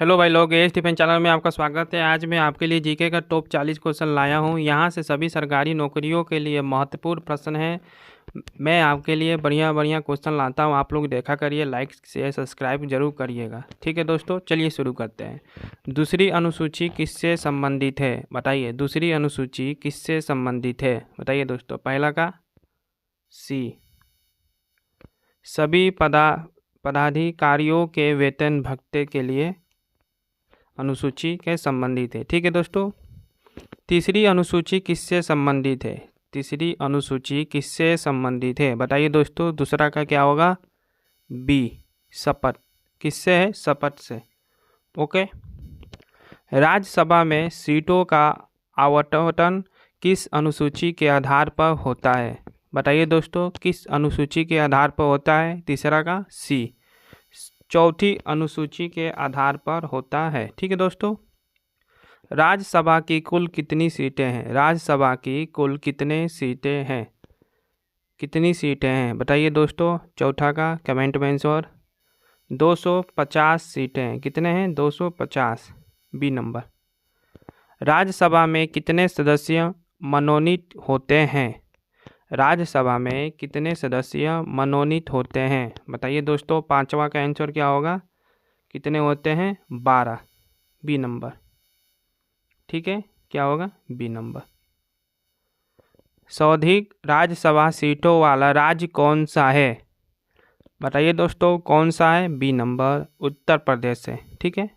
Hello भाई लोग, as tiffin channel में आपका स्वागत है। आज मैं आपके लिए जीके का टॉप 40 क्वेश्चन लाया हूं। यहां से सभी सरकारी नौकरियों के लिए महत्वपूर्ण प्रश्न हैं। मैं आपके लिए बढ़िया बढ़िया क्वेश्चन लाता हूं, आप लोग देखा करिए, लाइक शेयर सब्सक्राइब जरूर करिएगा। ठीक है दोस्तों, चलिए शुरू करते हैं। दूसरी अनुसूची किससे संबंधित है? बताइए, दूसरी अनुसूची किससे संबंधित है? बताइए दोस्तों। पहला का सी, सभी पदाधिकारियों के वेतन भत्ते के लिए अनुसूची के संबंधित है। ठीक है दोस्तों। तीसरी अनुसूची किससे संबंधित है? तीसरी अनुसूची किससे संबंधित है? बताइए दोस्तों। दूसरा का क्या होगा? बी, शपथ। किससे है? शपथ से। ओके। राज्यसभा में सीटों का आवंटन किस अनुसूची के आधार पर होता है? बताइए दोस्तों, किस अनुसूची के आधार पर होता है? तीसरा का सी, चौथी अनुसूची के आधार पर होता है। ठीक है दोस्तों। राज्यसभा की कुल कितनी सीटें हैं? राज्यसभा की कुल कितने सीटें हैं? कितनी सीटें हैं बताइए दोस्तों। चौथा का कमेंट में आंसर। 250 सीटें हैं। कितने हैं? 250, बी नंबर। राज्यसभा में कितने सदस्य मनोनीत होते हैं? राज्यसभा में कितने सदस्य मनोनीत होते हैं? बताइए दोस्तों। पांचवा का आंसर क्या होगा? कितने होते हैं? 12, बी नंबर। ठीक है, क्या होगा? B number. सर्वाधिक राज्यसभा सीटों वाला राज्य कौन सा है? बताइए दोस्तों, कौन सा है? बी नंबर, उत्तर प्रदेश है। ठीक है।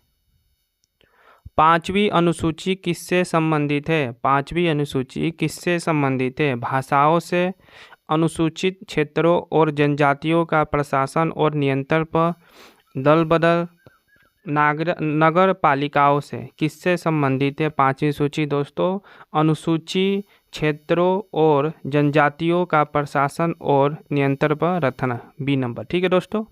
पांचवी अनुसूची किससे संबंधित है? पांचवी अनुसूची किससे संबंधित है? भाषाओं से, अनुसूचित क्षेत्रों और जनजातियों का प्रशासन और नियंत्रण पर, दल बदल, नगर पालिकाओं से। किससे संबंधित है पांचवी सूची दोस्तों? अनुसूची क्षेत्रों और जनजातियों का प्रशासन और नियंत्रण पर रखना, बी नंबर। ठीक है दोस्तों।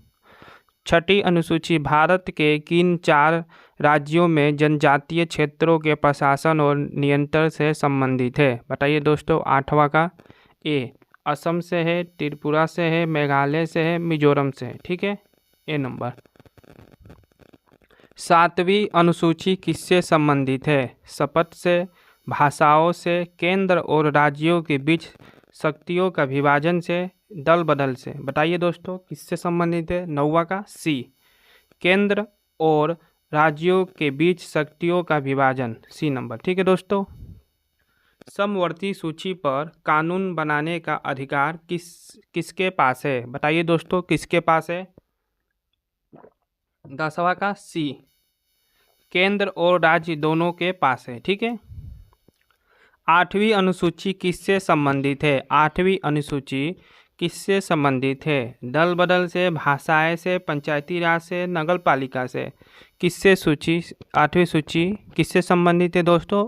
छठी अनुसूची भारत के किन 4 राज्यों में जनजातीय क्षेत्रों के प्रशासन और नियंत्रण से संबंधित है? बताइए दोस्तों। आठवां का ए, असम से है, त्रिपुरा से है, मेघालय से है, मिजोरम से है। ठीक है, ए नंबर। सातवीं अनुसूची किससे संबंधित है? शपथ से, भाषाओं से, केंद्र और राज्यों के बीच शक्तियों का विभाजन से, दल बदल से। बताइए दोस्तों, किससे संबंधित है? नौवां का सी, केंद्र और राज्यों के बीच शक्तियों का विभाजन, सी नंबर। ठीक है दोस्तों। समवर्ती सूची पर कानून बनाने का अधिकार किसके पास है? बताइए दोस्तों, किसके पास है? 10वां का सी, केंद्र और राज्य दोनों के पास है। ठीक है। आठवीं अनुसूची किससे संबंधित है? आठवीं अनुसूची किससे संबंधित है? दल बदल से, भाषाएं से, पंचायती राज से, नगर पालिका से। किससे सूची, आठवीं सूची किससे संबंधित है दोस्तों?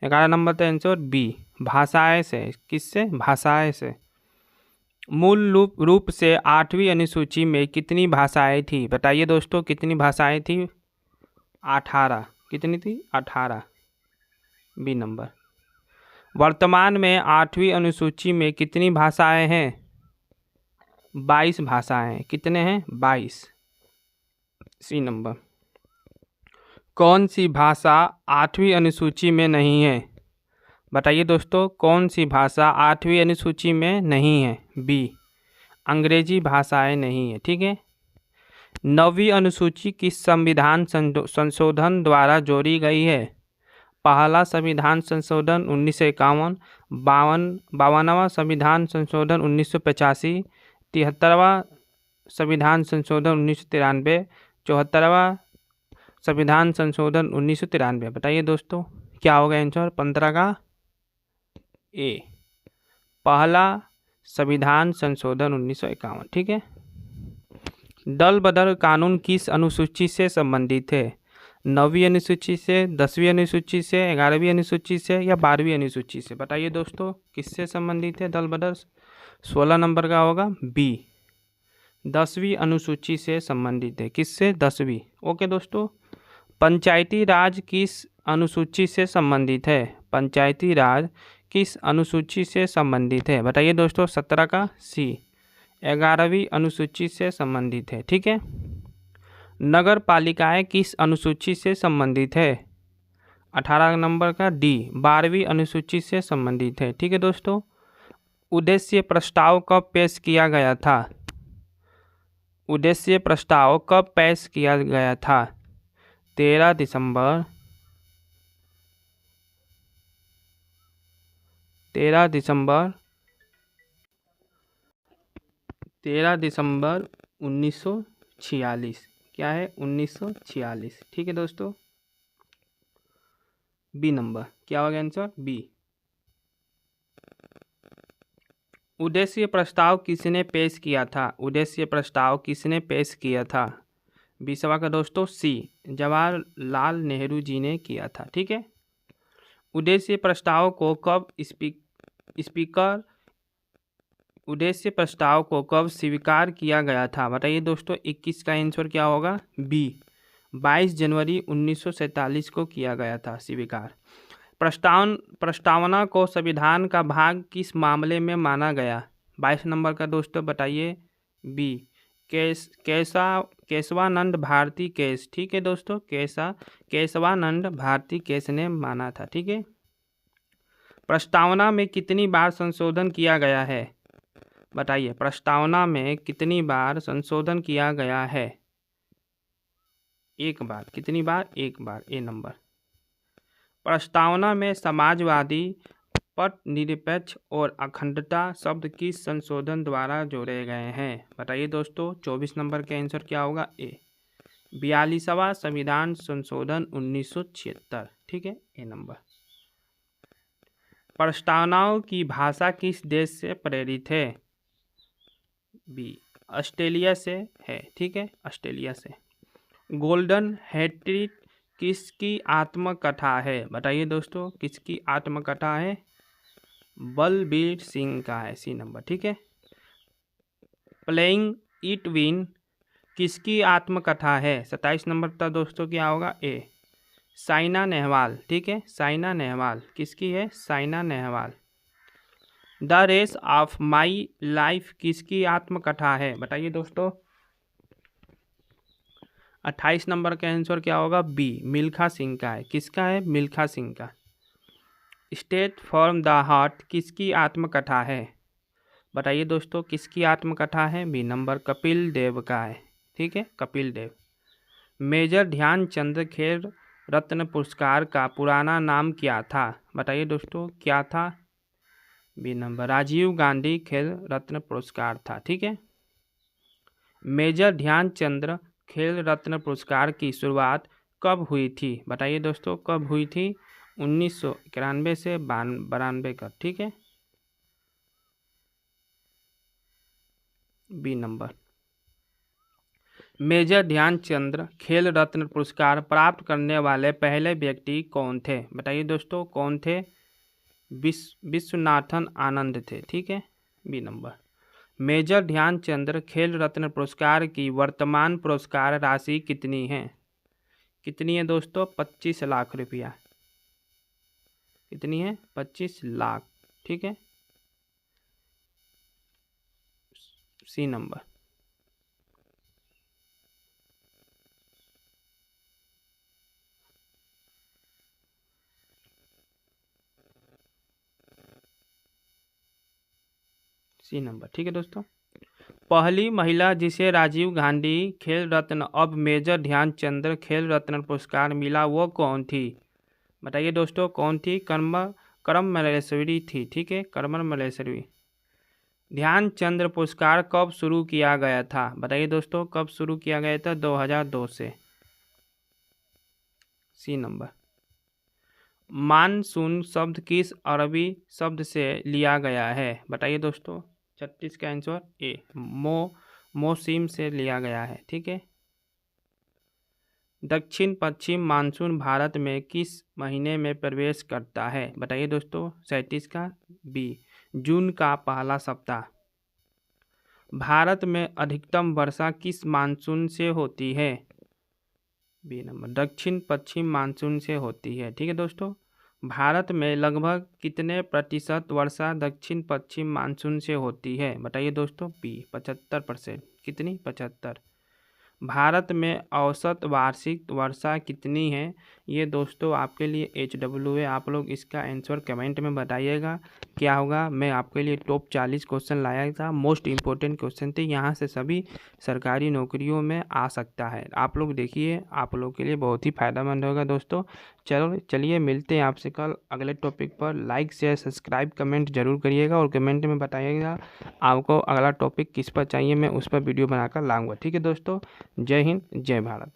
11 नंबर का आंसर बी, भाषाएं से। किससे? भाषाएं से। मूल रूप से आठवीं अनुसूची में कितनी भाषाएं थी? बताइए दोस्तों, कितनी भाषाएं थी? 18। कितनी थी? 18, बी नंबर। वर्तमान में आठवीं अनुसूची में कितनी भाषाएं हैं? 22 भाषाएं। कितने हैं? 22, सी नंबर। कौन सी भाषा आठवीं अनुसूची में नहीं है? बताइए दोस्तों, कौन सी भाषा आठवीं अनुसूची में नहीं है? बी, अंग्रेजी भाषाएं नहीं है। ठीक है। 9वीं अनुसूची किस संविधान संशोधन द्वारा जोड़ी गई है? पहला संविधान संशोधन 1951, 52वां संविधान संशोधन 1985, 73वां संविधान संशोधन 1993, 74वां संविधान संशोधन 1993। बताइए दोस्तों, क्या होगा आंसर? 15 का ए, पहला संविधान संशोधन 1951। ठीक है। दल बदल कानून किस अनुसूची से संबंधित है? 9वीं अनुसूची से, 10वीं अनुसूची से, 11वीं अनुसूची से या 12वीं अनुसूची से? बताइए दोस्तों, किससे संबंधित है दल बदल? 16 नंबर का होगा बी, 10वीं अनुसूची से संबंधित है। किससे? 10वीं। ओके दोस्तों। पंचायती राज किस अनुसूची से संबंधित है? पंचायती राज किस अनुसूची से संबंधित है? बताइए दोस्तों। 17 का सी, 11वीं अनुसूची से संबंधित है। ठीक है। नगर पालिकाएं किस अनुसूची से संबंधित है? 18 नंबर का डी 12वीं अनुसूची से संबंधित है। ठीक है दोस्तों। उद्देश्य प्रस्ताव कब पेश किया गया था? उद्देश्य प्रस्ताव कब पेश किया गया था? 13 दिसंबर 1946। क्या है? 1946। ठीक है दोस्तों। बी नंबर क्या होगा आंसर? बी। उद्देश्य प्रस्ताव किसने पेश किया था? उद्देश्य प्रस्ताव किसने पेश किया था? 20वां का दोस्तों सी जवाहरलाल नेहरू जी ने किया था। ठीक है। उद्देश्य प्रस्ताव को कब स्पीकर उद्देश्य प्रस्ताव को कब स्वीकार किया गया था? बताइए दोस्तों। 21 का आंसर क्या होगा? बी 22 जनवरी 1947 को किया गया था स्वीकार। प्रस्तावना को संविधान का भाग किस मामले में माना गया? 22 नंबर का दोस्तों बताइए। B Keshavananda Bharati case. ठीक है दोस्तों। केशवानंद भारती केस ने माना था। ठीक है। प्रस्तावना में कितनी बार संशोधन किया गया है? बताइए। प्रस्तावना में कितनी बार संशोधन किया गया है? एक बार। कितनी बार? एक बार। ए नंबर। प्रस्तावना में समाजवादी, पथनिरपेक्ष और अखंडता शब्द किस संशोधन द्वारा जोड़े गए हैं? बताइए दोस्तों। 24 नंबर का आंसर क्या होगा? ए 42वां संविधान संशोधन 1976। ठीक है। ए नंबर। प्रस्तावनाओं की भाषा किस देश से प्रेरित है? बी ऑस्ट्रेलिया से है। ठीक है। ऑस्ट्रेलिया से। गोल्डन हैट्रिक किसकी आत्मकथा है? बताइए दोस्तों। किसकी आत्मकथा है? बलबीर सिंह का है। C number. ठीक है। प्लेइंग इट विन किसकी आत्मकथा है? 27 नंबर का दोस्तों क्या होगा? ए साइना नेहवाल। ठीक है। साइना नेहवाल किसकी है? Saina Nehwal. The race of my life किसकी आत्मकथा है? बताइए दोस्तों। 28 नंबर का आंसर क्या होगा? बी मिल्खा सिंह का है। किसका है? मिल्खा सिंह का। स्टेट फ्रॉम द हार्ट किसकी आत्मकथा है? बताइए दोस्तों। किसकी आत्मकथा है? बी नंबर कपिल देव का है। ठीक है। कपिल देव। मेजर ध्यानचंद खेल रत्न पुरस्कार का पुराना नाम क्या था? बताइए दोस्तों। क्या था? बी नंबर राजीव गांधी खेल रत्न पुरस्कार था। ठीक है। मेजर ध्यानचंद खेल रत्न पुरस्कार की शुरुआत कब हुई थी? बताइए दोस्तों। कब हुई थी? 1991 से 92 का। ठीक है। B number. मेजर ध्यानचंद खेल रत्न पुरस्कार प्राप्त करने वाले पहले व्यक्ति कौन थे? बताइए दोस्तों। कौन थे? विश्वनाथन आनंद थे। ठीक है। B number. मेजर ध्यानचंद खेल रत्न पुरस्कार की वर्तमान पुरस्कार राशि कितनी है? कितनी है दोस्तों? 25 लाख रुपया। कितनी है? 25 लाख। ठीक है। C number. C number. ठीक है दोस्तों। पहली महिला जिसे राजीव गांधी खेल रत्न अब मेजर ध्यानचंद खेल रत्न पुरस्कार मिला वो कौन थी? बताइए दोस्तों। कौन थी? करम मल्लेश्वरी थी। ठीक है। करम मल्लेश्वरी। ध्यानचंद पुरस्कार कब शुरू किया गया था? बताइए दोस्तों। कब शुरू किया गया था? 2002 से। सी नंबर। मानसून शब्द किस अरबी शब्द से लिया गया है? बताइए दोस्तों। 36 का आंसर ए मौसम से लिया गया है। ठीक है। दक्षिण पश्चिम मानसून भारत में किस महीने में प्रवेश करता है? बताइए दोस्तों। 37 का बी जून का पहला सप्ताह। भारत में अधिकतम वर्षा किस मानसून से होती है? बी नंबर दक्षिण पश्चिम मानसून से होती है। ठीक है दोस्तों। भारत में लगभग कितने प्रतिशत वर्षा दक्षिण पश्चिम मानसून से होती है? बताइए दोस्तों। बी 75%। कितनी? 75। भारत में औसत वार्षिक वर्षा कितनी है? ये दोस्तों आपके लिए HW है। आप लोग इसका आंसर कमेंट में बताइएगा क्या होगा। मैं आपके लिए टॉप 40 क्वेश्चन लाया था, मोस्ट इम्पोर्टेंट क्वेश्चन थे, यहाँ से सभी सरकारी नौकरियों में आ सकता है। आप लोग देखिए, आप लोग के लिए बहुत ही फ़ायदेमंद होगा दोस्तों। चलिए मिलते हैं आपसे कल अगले टॉपिक पर। लाइक शेयर सब्सक्राइब कमेंट जरूर करिएगा और कमेंट में बताइएगा आपको अगला टॉपिक किस पर चाहिए, मैं उस पर वीडियो बनाकर लाऊंगा। ठीक है दोस्तों, जय हिंद जय भारत।